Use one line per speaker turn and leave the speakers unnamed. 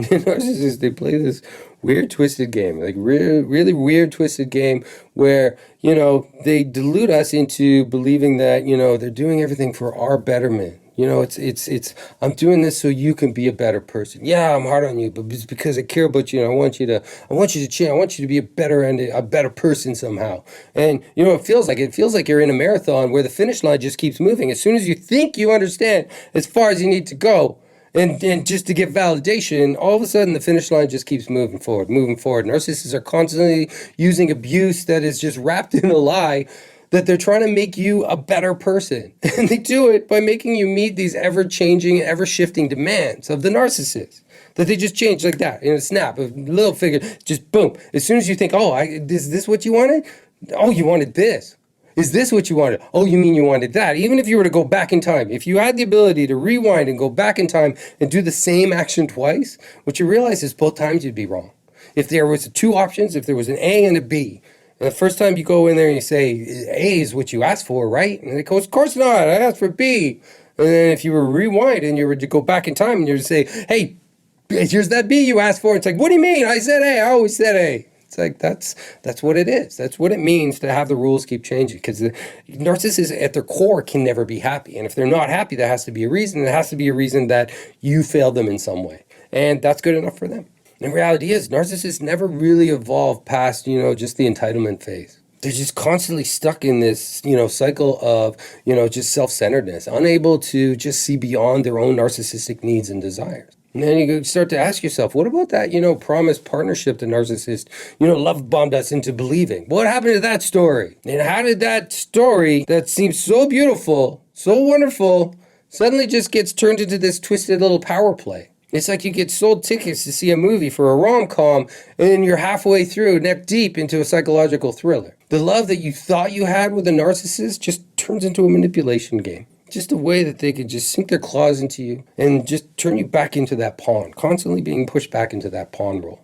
Narcissists, they play this weird, twisted game, like really weird, twisted game where, they delude us into believing that, they're doing everything for our betterment. I'm doing this so you can be a better person. Yeah, I'm hard on you, but it's because I care about you. And I want you to change. I want you to be a better person somehow. And it feels like you're in a marathon where the finish line just keeps moving. As soon as you think you understand as far as you need to go, and just to get validation, all of a sudden the finish line just keeps moving forward, moving forward. Narcissists are constantly using abuse that is just wrapped in a lie that they're trying to make you a better person. And they do it by making you meet these ever-changing, ever-shifting demands of the narcissist. That they just change like that in a snap, a little figure, just boom. As soon as you think, is this what you wanted? Oh, you wanted this. Is this what you wanted? Oh, you mean you wanted that? Even if you were to go back in time, if you had the ability to rewind and go back in time and do the same action twice, what you realize is both times you'd be wrong. If there was two options, if there was an A and a B, and the first time you go in there and you say, A is what you asked for, right? And it goes, of course not, I asked for B. And then if you were to rewind and you were to go back in time and you were to say, hey, here's that B you asked for. It's like, what do you mean? I said A, I always said A. It's like, that's what it is. That's what it means to have the rules keep changing. Because the narcissists at their core can never be happy. And if they're not happy, there has to be a reason. There has to be a reason that you failed them in some way. And that's good enough for them. And the reality is, narcissists never really evolve past, just the entitlement phase. They're just constantly stuck in this, cycle of, just self-centeredness, unable to just see beyond their own narcissistic needs and desires. And then you start to ask yourself, what about that, promised partnership the narcissist, love bombed us into believing? What happened to that story? And how did that story that seems so beautiful, so wonderful, suddenly just gets turned into this twisted little power play? It's like you get sold tickets to see a movie for a rom-com, and then you're halfway through, neck deep into a psychological thriller. The love that you thought you had with a narcissist just turns into a manipulation game. Just a way that they can just sink their claws into you and just turn you back into that pawn, constantly being pushed back into that pawn role.